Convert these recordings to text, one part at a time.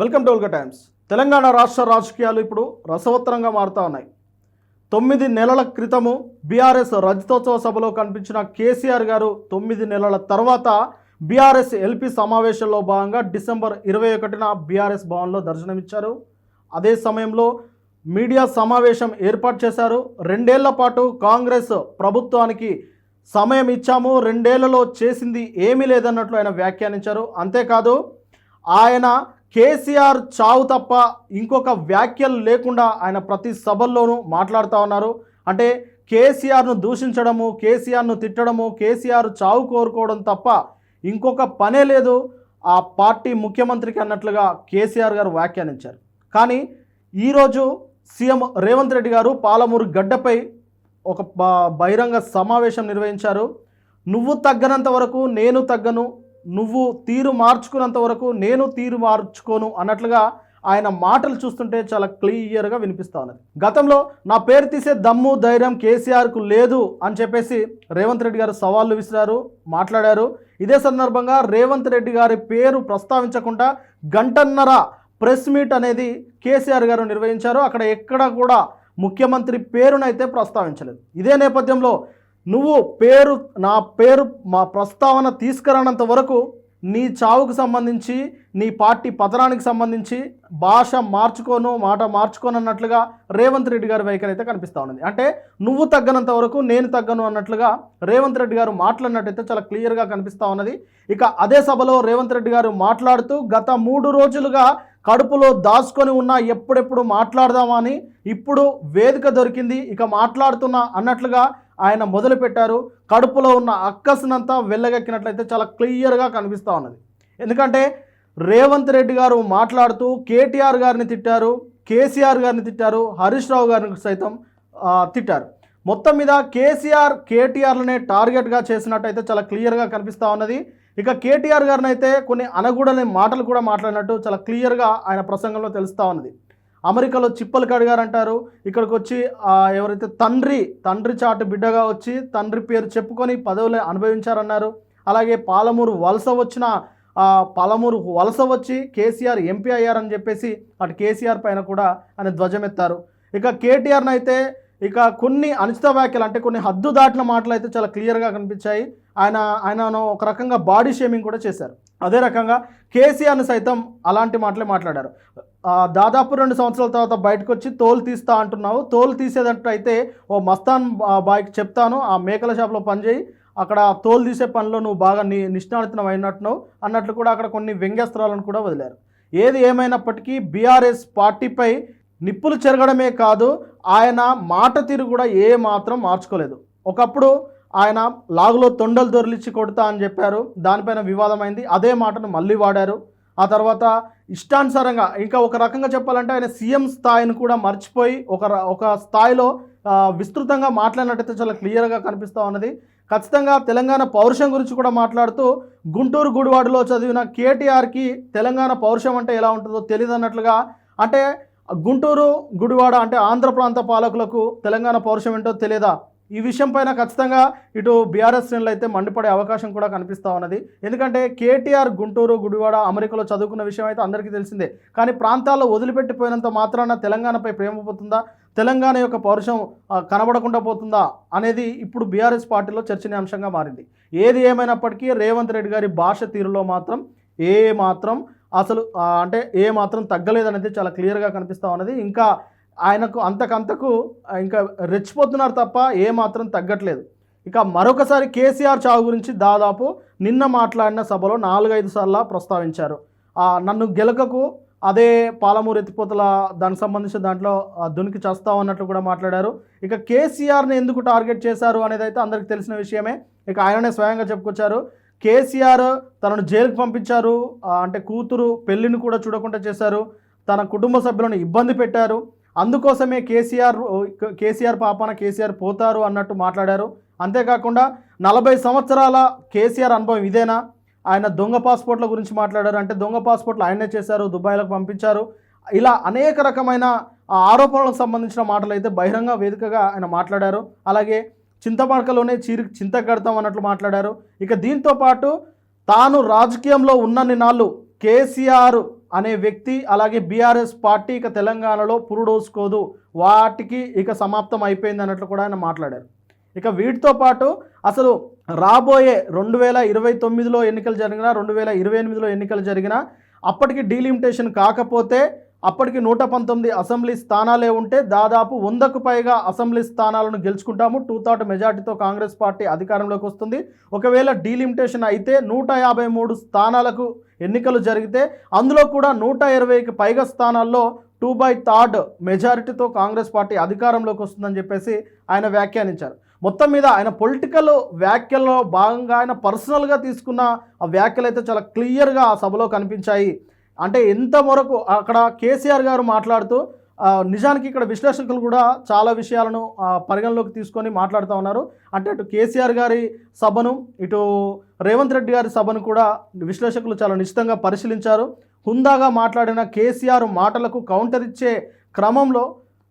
Welcome to Ulka times. Telangana రాష్ట్ర రాజకీయాలు ఇప్పుడు రసవత్తరంగా మారుతూ ఉన్నాయి. 9 నెలల క్రితము బీఆర్ఎస్ రజతోత్సవ సభలో కనిపించిన కేసీఆర్ గారు 9 నెలల తర్వాత బీఆర్ఎస్ ఎల్పీ సమావేశంలో భాగంగా డిసెంబర్ 21న బీఆర్ఎస్ భవన్లో దర్శనమిచ్చారు. అదే సమయంలో మీడియా సమావేశం ఏర్పాటు చేశారు. 2 ఏళ్ల పాటు కాంగ్రెస్ ప్రభుత్వానికి సమయం ఇచ్చాము, 2 ఏళ్లలో చేసింది ఏమీ లేదన్నట్లు ఆయన వ్యాఖ్యానించారు. అంతేకాదు ఆయన కేసీఆర్ చావు తప్ప ఇంకొక వ్యాఖ్యలు లేకుండా ఆయన ప్రతి సభల్లోనూ మాట్లాడుతూ ఉన్నారు. అంటే కేసీఆర్ను దూషించడము, కేసీఆర్ను తిట్టడము, కేసీఆర్ చావు కోరుకోవడం తప్ప ఇంకొక పనే లేదు ఆ పార్టీ ముఖ్యమంత్రికి అన్నట్లుగా కేసీఆర్ గారు వ్యాఖ్యానించారు. కానీ ఈరోజు సీఎం రేవంత్ రెడ్డి గారు పాలమూరు గడ్డపై ఒక బహిరంగ సమావేశం నిర్వహించారు. నువ్వు తగ్గనంత వరకు నేను తగ్గను, నువ్వు తీరు మార్చుకున్నంత వరకు నేను తీరు మార్చుకోను అన్నట్లుగా ఆయన మాటలు చూస్తుంటే చాలా క్లియర్గా వినిపిస్తూ ఉన్నది. గతంలో నా పేరు తీసే దమ్ము ధైర్యం కేసీఆర్కు లేదు అని చెప్పేసి రేవంత్ రెడ్డి గారు సవాళ్ళు విసిరారు, మాట్లాడారు. ఇదే సందర్భంగా రేవంత్ రెడ్డి గారి పేరు ప్రస్తావించకుండా గంటన్నర ప్రెస్ మీట్ అనేది కేసీఆర్ గారు నిర్వహించారు. అక్కడ ఎక్కడ కూడా ముఖ్యమంత్రి పేరునైతే ప్రస్తావించలేదు. ఇదే నేపథ్యంలో నువ్వు నా పేరు మా ప్రస్తావన తీసుకురానంత వరకు నీ చావుకు సంబంధించి, నీ పార్టీ పతనానికి సంబంధించి భాష మార్చుకోను, మాట మార్చుకోను అన్నట్లుగా రేవంత్ రెడ్డి గారి వైఖరి అయితే కనిపిస్తూ ఉన్నది. అంటే నువ్వు తగ్గనంత వరకు నేను తగ్గను అన్నట్లుగా రేవంత్ రెడ్డి గారు మాట్లాడినట్టయితే చాలా క్లియర్గా కనిపిస్తూ ఉన్నది. ఇక అదే సభలో రేవంత్ రెడ్డి గారు మాట్లాడుతూ గత 3 రోజులుగా కడుపులో దాచుకొని ఉన్నా ఎప్పుడెప్పుడు మాట్లాడదామని ఇప్పుడు వేదిక దొరికింది, ఇక మాట్లాడుతున్నా అన్నట్లుగా ఆయన మొదలుపెట్టారు. కడుపులో ఉన్న అక్కసునంతా వెళ్ళగక్కినట్లయితే చాలా క్లియర్గా కనిపిస్తూ ఉన్నది. ఎందుకంటే రేవంత్ రెడ్డి గారు మాట్లాడుతూ కేటీఆర్ గారిని తిట్టారు, కేసీఆర్ గారిని తిట్టారు, హరీష్ రావు గారిని సైతం తిట్టారు. మొత్తం మీద కేటీఆర్లనే టార్గెట్గా చేసినట్టయితే చాలా క్లియర్గా కనిపిస్తూ ఉన్నది. ఇక కేటీఆర్ గారిని అయితే కొన్ని అనగూడని మాటలు కూడా మాట్లాడినట్టు చాలా క్లియర్గా ఆయన ప్రసంగంలో తెలుస్తూ ఉన్నది. అమెరికాలో చిప్పలు కడిగారంటారు, ఇక్కడికి వచ్చి ఎవరైతే తండ్రి చాటు బిడ్డగా వచ్చి తండ్రి పేరు చెప్పుకొని పదవులు అనుభవించారన్నారు. అలాగే పాలమూరు వలస వచ్చి కేసీఆర్ ఎంపీ అయ్యారని చెప్పేసి అటు కేసీఆర్ పైన కూడా ఆయన ధ్వజమెత్తారు. ఇక కేటీఆర్ని అయితే ఇక కొన్ని అనుచిత వ్యాఖ్యలు, అంటే కొన్ని హద్దు దాటిన మాటలు అయితే చాలా క్లియర్గా కనిపించాయి. ఆయనను ఒక రకంగా బాడీ షేమింగ్ కూడా చేశారు. అదే రకంగా కేసీఆర్ని సైతం అలాంటి మాటలే మాట్లాడారు. దాదాపు 2 సంవత్సరాల తర్వాత బయటకు వచ్చి తోలు తీస్తా అంటున్నావు, తోలు తీసేటట్టు అయితే ఓ మస్తాన్ బాయ్కి చెప్తాను, ఆ మేకల షాప్లో పనిచేయి, అక్కడ తోలు తీసే పనిలో నువ్వు బాగా నిష్ణాతునం అయినట్టున్నావు అన్నట్లు కూడా అక్కడ కొన్ని వ్యంగ్యాస్త్రాలను కూడా వదిలారు. ఏది ఏమైనప్పటికీ బీఆర్ఎస్ పార్టీపై నిప్పులు చెరగడమే కాదు, ఆయన మాట తీరు కూడా ఏ మాత్రం మార్చుకోలేదు. ఒకప్పుడు ఆయన లాగులో తొండలు దొరిలిచ్చి కొడతా అని చెప్పారు, దానిపైన వివాదమైంది. అదే మాటను మళ్ళీ వాడారు. ఆ తర్వాత ఇష్టానుసారంగా ఇంకా ఒక రకంగా చెప్పాలంటే ఆయన సీఎం స్థాయిని కూడా మర్చిపోయి ఒక స్థాయిలో విస్తృతంగా మాట్లాడినట్టయితే చాలా క్లియర్గా కనిపిస్తూ ఉన్నది. ఖచ్చితంగా తెలంగాణ పౌరుషం గురించి కూడా మాట్లాడుతూ గుంటూరు గుడివాడలో చదివిన కేటీఆర్కి తెలంగాణ పౌరుషం అంటే ఎలా ఉంటుందో తెలియదు అన్నట్లుగా, అంటే గుంటూరు గుడివాడ అంటే ఆంధ్ర ప్రాంత పాలకులకు తెలంగాణ పౌరుషం ఏంటో తెలియదా? ఈ విషయం పైన ఖచ్చితంగా ఇటు బీఆర్ఎస్ శ్రేణులు అయితే మండిపడే అవకాశం కూడా కనిపిస్తూ ఉన్నది. ఎందుకంటే కేటీఆర్ గుంటూరు గుడివాడ అమెరికాలో చదువుకున్న విషయం అయితే అందరికీ తెలిసిందే. కానీ ప్రాంతాల్లో వదిలిపెట్టిపోయినంత మాత్రాన తెలంగాణపై ప్రేమ పోతుందా, తెలంగాణ యొక్క పౌరుషం కనబడకుండా పోతుందా అనేది ఇప్పుడు బీఆర్ఎస్ పార్టీలో చర్చనీయాంశంగా మారింది. ఏది ఏమైనప్పటికీ రేవంత్ రెడ్డి గారి భాష తీరులో మాత్రం ఏ మాత్రం తగ్గలేదనేది చాలా క్లియర్గా కనిపిస్తూ ఉన్నది. ఇంకా ఆయనకు అంతకంతకు ఇంకా రెచ్చిపోతున్నారు తప్ప ఏ మాత్రం తగ్గట్లేదు. ఇక మరొకసారి కేసీఆర్ చావు గురించి దాదాపు నిన్న మాట్లాడిన సభలో 4-5 సార్లు ప్రస్తావించారు. నన్ను గెలకకు, అదే పాలమూరు ఎత్తిపోతల దానికి సంబంధించిన దాంట్లో దునికి చేస్తావు అన్నట్లు కూడా మాట్లాడారు. ఇక కేసీఆర్ని ఎందుకు టార్గెట్ చేశారు అనేది అయితే అందరికీ తెలిసిన విషయమే. ఇక ఆయననే స్వయంగా చెప్పుకొచ్చారు. కేసీఆర్ తనను జైలుకు పంపించారు, అంటే కూతురు పెళ్లిని కూడా చూడకుండా చేశారు, తన కుటుంబ సభ్యులను ఇబ్బంది పెట్టారు, అందుకోసమే కేసీఆర్ పాపాన కేసీఆర్ పోతారు అన్నట్టు మాట్లాడారు. అంతేకాకుండా 40 సంవత్సరాల కేసీఆర్ అనుభవం ఇదేనా? ఆయన దొంగ పాస్పోర్ట్ల గురించి మాట్లాడారు. అంటే దొంగ పాస్పోర్ట్లు ఆయనే చేశారు, దుబాయ్లకు పంపించారు. ఇలా అనేక రకమైన ఆరోపణలకు సంబంధించిన మాటలు అయితే బహిరంగ వేదికగా ఆయన మాట్లాడారు. అలాగే చింతపడకలోనే చింత కడతాం అన్నట్లు మాట్లాడారు. ఇక దీంతో పాటు తాను రాజకీయంలో ఉన్నన్ని నాళ్ళు కేసీఆర్ అనే వ్యక్తి అలాగే బీఆర్ఎస్ పార్టీ ఇక తెలంగాణలో పురుడోసుకోదు, వాటికి ఇక సమాప్తం అయిపోయింది అన్నట్లు కూడా ఆయన మాట్లాడారు. ఇక వీటితో పాటు అసలు రాబోయే 2029లో ఎన్నికలు జరిగినా 2028లో ఎన్నికలు జరిగినా అప్పటికి డీలిమిటేషన్ కాకపోతే అప్పటికి 119 అసెంబ్లీ స్థానాలే ఉంటే దాదాపు 100కు పైగా అసెంబ్లీ స్థానాలను గెలుచుకుంటాము. 2/3 మెజార్టీతో కాంగ్రెస్ పార్టీ అధికారంలోకి వస్తుంది. ఒకవేళ డీలిమిటేషన్ అయితే 153 స్థానాలకు ఎన్నికలు జరిగితే అందులో కూడా 120కి పైగా స్థానాల్లో 2/3 మెజారిటీతో కాంగ్రెస్ పార్టీ అధికారంలోకి వస్తుందని చెప్పేసి ఆయన వ్యాఖ్యానించారు. మొత్తం మీద ఆయన పొలిటికల్ వ్యాఖ్యల్లో భాగంగా ఆయన పర్సనల్గా తీసుకున్న ఆ వ్యాఖ్యలు అయితే చాలా క్లియర్గా ఆ సభలో కనిపించాయి. అంటే ఎంత వరకు అక్కడ కేసీఆర్ గారు మాట్లాడుతూ నిజానికి ఇక్కడ విశ్లేషకులు కూడా చాలా విషయాలను పరిగణలోకి తీసుకొని మాట్లాడుతూ ఉన్నారు. అంటే అటు కేసీఆర్ గారి సభను ఇటు రేవంత్ రెడ్డి గారి సభను కూడా విశ్లేషకులు చాలా నిశ్చితంగా పరిశీలించారు. హుందాగా మాట్లాడిన కేసీఆర్ మాటలకు కౌంటర్ ఇచ్చే క్రమంలో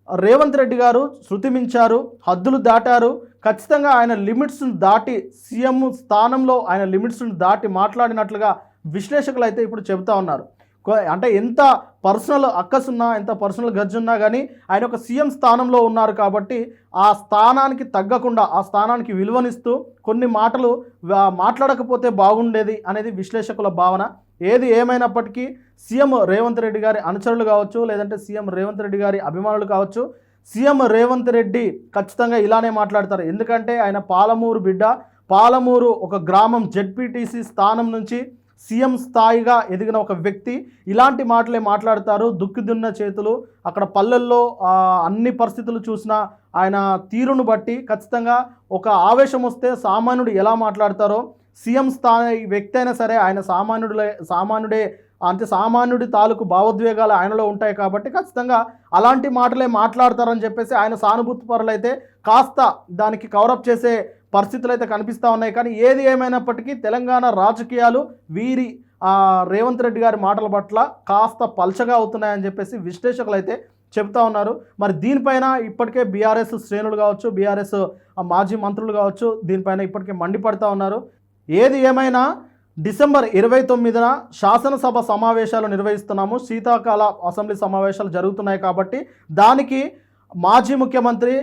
రేవంత్ రెడ్డి గారు శృతి మించారు, హద్దులు దాటారు. ఖచ్చితంగా ఆయన లిమిట్స్ను దాటి సీఎం స్థానంలో ఆయన లిమిట్స్ను దాటి మాట్లాడినట్లుగా విశ్లేషకులు అయితే ఇప్పుడు చెబుతూ ఉన్నారు. అంటే ఎంత పర్సనల్ అక్కసున్నా ఎంత పర్సనల్ గజ్జున్నా కానీ ఆయన ఒక సీఎం స్థానంలో ఉన్నారు కాబట్టి ఆ స్థానానికి తగ్గకుండా ఆ స్థానానికి విలువనిస్తూ కొన్ని మాటలు మాట్లాడకపోతే బాగుండేది అనేది విశ్లేషకుల భావన. ఏది ఏమైనప్పటికీ సీఎం రేవంత్ రెడ్డి గారి అనుచరులు కావచ్చు, లేదంటే సీఎం రేవంత్ రెడ్డి గారి అభిమానులు కావచ్చు, సీఎం రేవంత్ రెడ్డి ఖచ్చితంగా ఇలానే మాట్లాడతారు. ఎందుకంటే ఆయన పాలమూరు బిడ్డ. పాలమూరు ఒక గ్రామం జెడ్పీటీసీ స్థానం నుంచి సీఎం స్థాయిగా ఎదిగిన ఒక వ్యక్తి ఇలాంటి మాటలే మాట్లాడతారు. దుక్కిదున్న చేతులు. అక్కడ పల్లెల్లో అన్ని పరిస్థితులు చూసిన ఆయన తీరును బట్టి ఖచ్చితంగా ఒక ఆవేశం వస్తే సామాన్యుడు ఎలా మాట్లాడతారో సీఎం స్థాయి వ్యక్తి అయినా సరే ఆయన సామాన్యుడే అంటే సామాన్యుడి తాలూకు భావోద్వేగాలు ఆయనలో ఉంటాయి కాబట్టి ఖచ్చితంగా అలాంటి మాటలే మాట్లాడతారని చెప్పేసి ఆయన సానుభూతి పరులైతే కాస్త దానికి కవరప్ చేసే పరిస్థితులు అయితే కనిపిస్తూ ఉన్నాయి. కానీ ఏది ఏమైనప్పటికీ తెలంగాణ రాజకీయాలు వీరి రేవంత్ రెడ్డి గారి మాటల పట్ల కాస్త పల్చగా అవుతున్నాయని చెప్పేసి విశ్లేషకులు అయితే చెప్తా ఉన్నారు. మరి దీనిపైన ఇప్పటికే బీఆర్ఎస్ శ్రేణులు కావచ్చు, బీఆర్ఎస్ మాజీ మంత్రులు కావచ్చు దీనిపైన ఇప్పటికే మండిపడతా ఉన్నారు. ఏది ఏమైనా డిసెంబర్ 29న శాసనసభ సమావేశాలు నిర్వహిస్తున్నాము. శీతాకాల అసెంబ్లీ సమావేశాలు జరుగుతున్నాయి కాబట్టి దానికి మాజీ ముఖ్యమంత్రి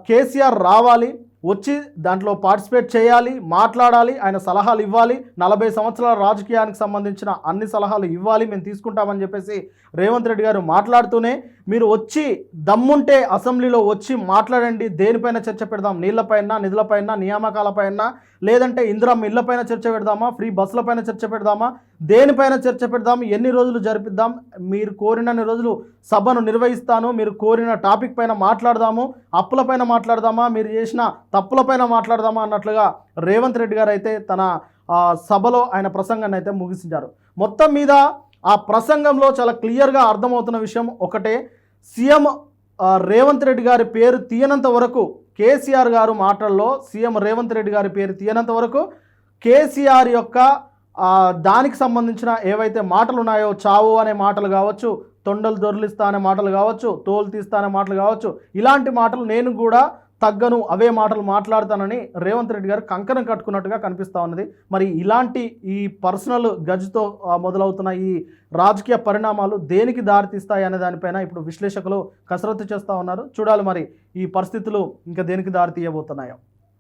కేసీఆర్ రావాలి, వచ్చి దాంట్లో పార్టిసిపేట్ చేయాలి, మాట్లాడాలి, ఆయన సలహాలు ఇవ్వాలి. 40 సంవత్సరాల రాజకీయానికి సంబంధించిన అన్ని సలహాలు ఇవ్వాలి, మేము తీసుకుంటామని చెప్పేసి రేవంత్ రెడ్డి గారు మాట్లాడుతూనే మీరు వచ్చి దమ్ముంటే అసెంబ్లీలో వచ్చి మాట్లాడండి, దేనిపైన చర్చ పెడదాం, నీళ్లపైన, నిధులపైన, నియామకాలపైన, లేదంటే ఇందిరమ్మ ఇళ్లపైన చర్చ పెడదామా, ఫ్రీ బస్సులపైన చర్చ పెడదామా, దేనిపైన చర్చ పెడదాం, ఎన్ని రోజులు జరిపిద్దాం, మీరు కోరినన్ని రోజులు సభను నిర్వహిస్తాను, మీరు కోరిన టాపిక్ పైన మాట్లాడదాము, అప్పులపైన మాట్లాడదామా, మీరు చేసిన తప్పులపైన మాట్లాడదామా అన్నట్లుగా రేవంత్ రెడ్డి గారు అయితే తన సభలో ఆయన ప్రసంగాన్ని అయితే ముగిసించారు. మొత్తం మీద ఆ ప్రసంగంలో చాలా క్లియర్గా అర్థమవుతున్న విషయం ఒకటే, సీఎం రేవంత్ రెడ్డి గారి పేరు తీయనంత వరకు, కేసీఆర్ గారు మాటల్లో సీఎం రేవంత్ రెడ్డి గారి పేరు తీయనంత వరకు కేసీఆర్ యొక్క దానికి సంబంధించిన ఏవైతే మాటలు ఉన్నాయో, చావు అనే మాటలు కావచ్చు, తొండలు దొర్లిస్తా అనే మాటలు కావచ్చు, తోలు తీస్తా అనే మాటలు కావచ్చు, ఇలాంటి మాటలు నేను కూడా తగ్గను, అవే మాటలు మాట్లాడతానని రేవంత్ రెడ్డి గారు కంకణం కట్టుకున్నట్టుగా కనిపిస్తూ ఉన్నది. మరి ఇలాంటి ఈ పర్సనల్ గజ్తో మొదలవుతున్న ఈ రాజకీయ పరిణామాలు దేనికి దారితీస్తాయి అనే దానిపైన ఇప్పుడు విశ్లేషకులు కసరత్తు చేస్తూ ఉన్నారు. చూడాలి మరి ఈ పరిస్థితులు ఇంకా దేనికి దారి తీయబోతున్నాయో.